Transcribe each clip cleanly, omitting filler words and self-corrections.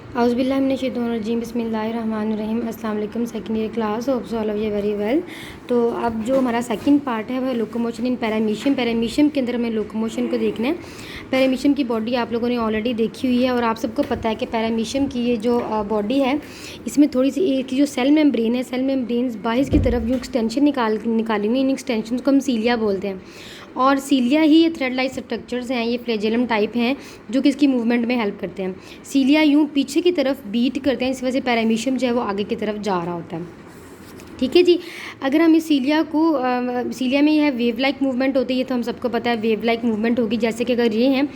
औज़ुबिल्लाहिमिनश्शैतानिर्रजीम बिस्मिल्लाहिर्रहमानिर्रहीम। अस्सलाम वालेकुम second year class, hope so all of you very well. तो अब जो हमारा सेकंड पार्ट है वह लोकोमोशन इन पैरामीशियम। पैरामीशियम के अंदर हमें लोकोमोशन को देखना है। पैरामीशियम की बॉडी आप लोगों ने ऑलरेडी देखी हुई है और आप सबको पता है कि पैरामीशियम की ये जो बॉडी है इसमें थोड़ी सी एक जो सेल मेम्ब्रेन है, सेल मेम्ब्रेन बाहर की तरफ जो एक्सटेंशन निकाली हुई, इन एक्सटेंशन को हम सीलिया बोलते हैं। और सीलिया ही ये थ्रेड लाइक स्ट्रक्चर्स हैं, ये फ्लैजेलम टाइप हैं जो कि इसकी मूवमेंट में हेल्प करते हैं। सीलिया यूँ पीछे की तरफ बीट करते हैं, इस वजह से पैरामीशियम जो है वो आगे की तरफ जा रहा होता है। ठीक है जी। अगर हम इस सीलिया को सीलिया में यह वेव लाइक मूवमेंट होती है, ये तो हम सबको पता है वेव लाइक मूवमेंट होगी। जैसे कि अगर ये हैं,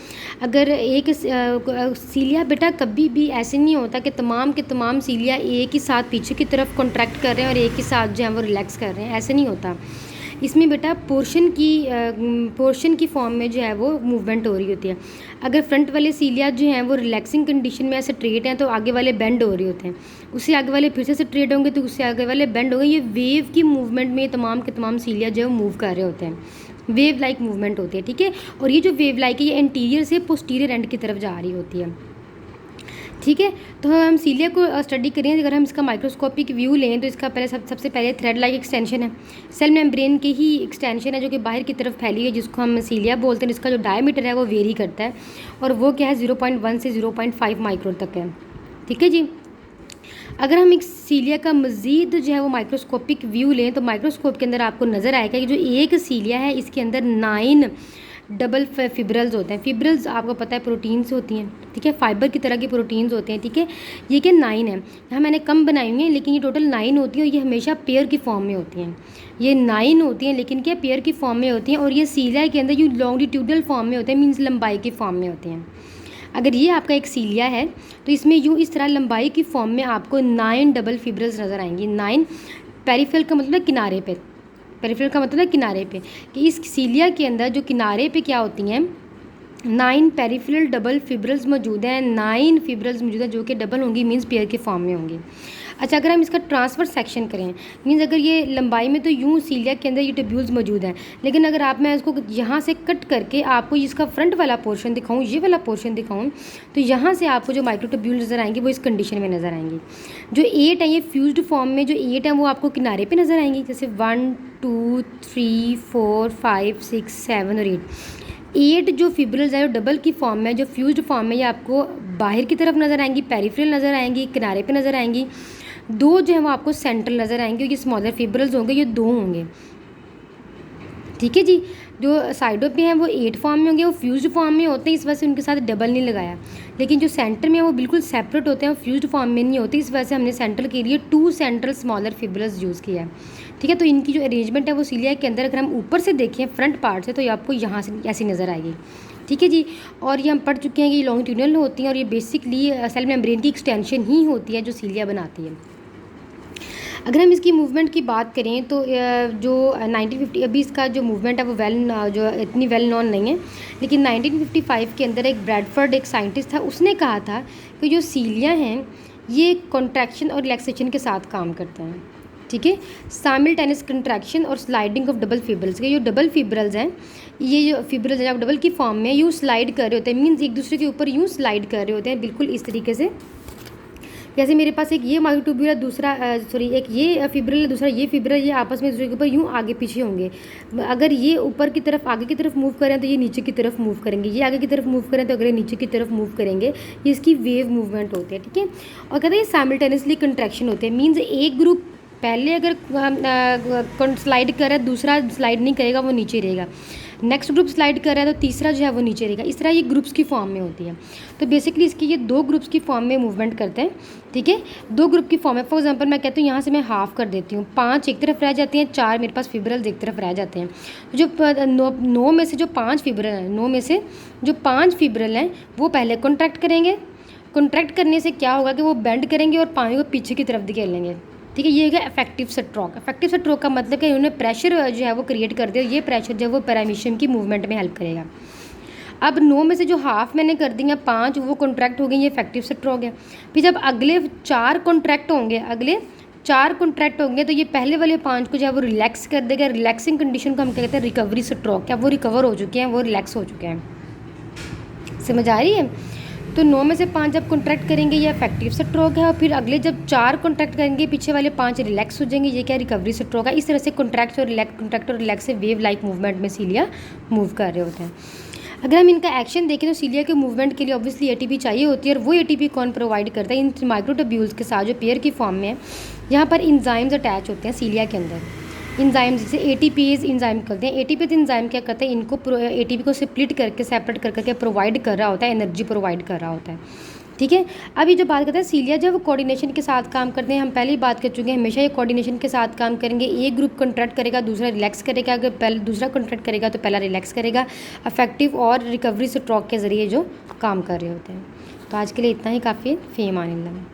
अगर एक सीलिया बेटा कभी भी ऐसे नहीं होता कि तमाम के तमाम सीलिया एक ही साथ पीछे की तरफ कॉन्ट्रैक्ट कर रहे हैं और एक ही साथ जो है वो रिलैक्स कर रहे हैं, ऐसे नहीं होता। इसमें बेटा पोर्शन की फॉर्म में जो है वो मूवमेंट हो रही होती है। अगर फ्रंट वाले सीलिया जो हैं वो रिलैक्सिंग कंडीशन में ऐसे स्ट्रेट हैं तो आगे वाले बेंड हो रहे होते हैं, उससे आगे वाले फिर से स्ट्रेट होंगे तो उससे आगे वाले बेंड होंगे। ये वेव की मूवमेंट में तमाम के तमाम सीलिया जो है मूव कर रहे होते हैं, वेव लाइक मूवमेंट होती है। ठीक है। और ये जो वेव लाइक है ये एंटीरियर से पोस्टीरियर एंड की तरफ जा रही होती है। ठीक है। तो हम सीलिया को स्टडी करें, अगर हम इसका माइक्रोस्कोपिक व्यू लें तो इसका सबसे पहले थ्रेड लाइक एक्सटेंशन है, सेल मेम्ब्रेन के ही एक्सटेंशन है जो कि बाहर की तरफ फैली है, जिसको हम सीलिया बोलते हैं। इसका जो डायमीटर है वो वेरी करता है और वो क्या है 0.1 से 0.5 माइक्रोन तक है। ठीक है जी। अगर हम एक सीलिया का मज़ीद जो है वो माइक्रोस्कोपिक व्यू लें तो माइक्रोस्कोप के अंदर आपको नज़र आएगा कि जो एक सीलिया है इसके अंदर 9 डबल फिब्रल्स होते हैं। फिब्रल्स आपको पता है प्रोटीन्स होती हैं। ठीक है। फाइबर की तरह की प्रोटीन्स होते हैं। ठीक है। ये क्या 9 है, यहाँ मैंने कम बनाई हुई हैं लेकिन ये टोटल 9 होती है और ये हमेशा पेयर की फॉर्म में होती हैं। ये 9 होती हैं लेकिन क्या पेयर की फॉर्म में होती हैं और ये सीलिया के अंदर यूँ लॉन्गिट्यूडल फॉर्म में होते हैं, मीन्स लंबाई की फॉर्म में होते हैं। अगर ये आपका एक सीलिया है तो इसमें यूँ इस तरह लंबाई की फॉर्म में आपको 9 डबल फिब्रल्स नज़र आएंगी। 9 पेरिफेरल का मतलब किनारे पे, पेरिफेरल का मतलब है किनारे पे, कि इस सीलिया के अंदर जो किनारे पे क्या होती हैं 9 पेरिफेरल डबल फिब्रल्स मौजूद हैं। 9 फिब्रल्स मौजूद हैं जो कि डबल होंगी, मीन्स पेयर के फॉर्म में होंगी। अच्छा, अगर हम इसका ट्रांसफर सेक्शन करें, मीन्स अगर ये लंबाई में तो यूँ सीलिया के अंदर ये ट्यूब्यूल्स मौजूद हैं, लेकिन अगर आप मैं इसको यहाँ से कट करके आपको इसका फ्रंट वाला पोर्शन दिखाऊँ, ये वाला पोर्शन दिखाऊँ, तो यहाँ से आपको जो माइक्रो ट्यूब्यूल नज़र आएंगे वो इस कंडीशन में नज़र आएंगी। जो 8 है ये फ्यूज्ड फॉर्म में, जो 8 है वो आपको किनारे पर नज़र आएंगी, जैसे 1 2 3 4 5 6 7 और 8 जो फिब्रल्स हैं जो डबल की फॉर्म में, जो फ्यूज्ड फॉर्म में, ये आपको बाहर की तरफ नज़र आएंगी, पेरिफेरल नज़र आएंगी, किनारे पे नज़र आएंगी। 2 जो है वो आपको सेंट्रल नज़र आएंगे, ये स्मॉलर फिब्रल्स होंगे, ये 2 होंगे। ठीक है जी। जो साइडों पे हैं वो 8 फॉर्म में होंगे, वो फ्यूज्ड फॉर्म में होते हैं, इस वजह से उनके साथ डबल नहीं लगाया। लेकिन जो सेंटर में है वो बिल्कुल सेपरेट होते हैं, फ्यूज्ड फॉर्म में नहीं होते, इस वजह से हमने सेंटर के लिए 2 सेंट्रल स्मॉलर फिब्रल्स यूज़ किया है। ठीक है। तो इनकी जो अरेंजमेंट है वो सीलिया के अंदर अगर हम ऊपर से देखें फ्रंट पार्ट से तो ये आपको यहाँ से ऐसी नज़र आएगी। ठीक है जी। और ये हम पढ़ चुके हैं कि ये लॉन्गिट्यूडनल होती हैं और ये बेसिकली सेल मेम्ब्रेन की एक्सटेंशन ही होती है जो सीलिया बनाती है। अगर हम इसकी मूवमेंट की बात करें तो जो 1950 अभी इसका जो मूवमेंट है वो जो इतनी वेल नॉन नहीं है, लेकिन 1955 के अंदर एक ब्रैडफर्ड एक साइंटिस्ट था, उसने कहा था कि जो सीलिया हैं ये कॉन्ट्रैक्शन और रिलैक्सेशन के साथ काम करते हैं। ठीक है। साइमल्टेनियस कंट्रैक्शन और स्लाइडिंग ऑफ डबल फिब्रल्स के जो डबल फिब्रल्स हैं, ये जो फिब्रल्स हैं डबल की फॉर्म में यूँ स्लाइड कर रहे होते हैं, मीन्स एक दूसरे के ऊपर यूँ स्लाइड कर रहे होते हैं, बिल्कुल इस तरीके से। जैसे मेरे पास एक ये माइक्रोट्यूब्यूल है, दूसरा एक ये फिब्रल है, दूसरा ये फिब्रल, ये आपस में दूसरे के ऊपर यूँ आगे पीछे होंगे। अगर ये ऊपर की तरफ आगे की तरफ मूव करें तो ये नीचे की तरफ मूव करेंगे, ये आगे की तरफ मूव करें तो अगर ये नीचे की तरफ मूव करेंगे, ये इसकी वेव मूवमेंट होती है। ठीक है। और कहते हैं ये साइमल्टेनियसली कंट्रैक्शन होते हैं, मीन्स एक ग्रुप पहले अगर स्लाइड कर रहा है, दूसरा स्लाइड नहीं करेगा, वो नीचे रहेगा। नेक्स्ट ग्रुप स्लाइड कर रहा है तो तीसरा जो है वो नीचे रहेगा। इस तरह ये ग्रुप्स की फॉर्म में होती है। तो बेसिकली इसकी ये 2 ग्रुप्स की फॉर्म में मूवमेंट करते हैं। ठीक है। 2 ग्रुप की फॉर्म है। फॉर एग्जांपल मैं कहती हूँ यहाँ से मैं हाफ़ कर देती हूँ, 5 एक तरफ रह जाती हैं, 4 मेरे पास फिब्रल्स एक तरफ रह जाते हैं। जो 9 में से जो 5 फिब्रल हैं, 9 में से जो 5 फिब्रल हैं वो पहले कॉन्ट्रैक्ट करेंगे। कॉन्ट्रैक्ट करने से क्या होगा कि वो बेंड करेंगे और पानी को पीछे की तरफ धकेलेंगे। ठीक है। ये है इफेक्टिव स्ट्रोक। इफेक्टिव स्ट्रोक का मतलब कि उन्होंने प्रेशर जो है वो क्रिएट कर दिया, ये प्रेशर जो है वो पैरामीशियम की मूवमेंट में हेल्प करेगा। अब 9 में से जो हाफ मैंने कर दी हैं 5 वो कॉन्ट्रैक्ट हो गई, ये इफेक्टिव स्ट्रोक है। फिर जब अगले 4 कॉन्ट्रैक्ट होंगे तो ये पहले वाले 5 को जो है वो रिलैक्स कर देगा। रिलैक्सिंग कंडीशन को हम कहते हैं रिकवरी स्ट्रोक। क्या वो रिकवर हो चुके हैं, वो रिलैक्स हो चुके हैं। समझ आ रही है। तो 9 में से 5 जब कॉन्ट्रैक्ट करेंगे ये इफेक्टिव स्ट्रोक है, और फिर अगले जब 4 कॉन्ट्रैक्ट करेंगे पीछे वाले 5 रिलैक्स हो जाएंगे, ये क्या रिकवरी स्ट्रोक है। इस तरह से कॉन्ट्रैक्ट और रिलैक्स से वेव लाइक मूवमेंट में सीलिया मूव कर रहे होते हैं। अगर हम इनका एक्शन देखें तो सीलिया के मूवमेंट के लिए ऑब्वियसली एटीपी चाहिए होती है, और वो एटीपी कौन प्रोवाइड करता है, इन माइक्रोट्यूब्यूल्स के साथ जो पेयर की फॉर्म में है, यहाँ पर इंजाइम्स अटैच होते हैं सीलिया के अंदर। इंजाइम जिसे एटीपीज इंजाइम कहते हैं। एटीपी इंजाइम क्या करते हैं, इनको एटीपी को स्प्लिट करके सेपरेट कर करके प्रोवाइड कर रहा होता है, एनर्जी प्रोवाइड कर रहा होता है। ठीक है, अभी जो बात करते हैं सीलिया जब कोऑर्डिनेशन के साथ काम करते हैं, हम पहले ही बात कर चुके हैं, हमेशा ये कोऑर्डिनेशन के साथ काम करेंगे। एक ग्रुप कॉन्ट्रैक्ट करेगा, दूसरा रिलैक्स करेगा, अगर पहले दूसरा कॉन्ट्रैक्ट करेगा तो पहला रिलैक्स करेगा, अफेक्टिव और रिकवरी स्ट्रोक के ज़रिए जो काम कर रहे होते हैं। तो आज के लिए इतना ही काफ़ी है। फ़ी अमान अल्लाह।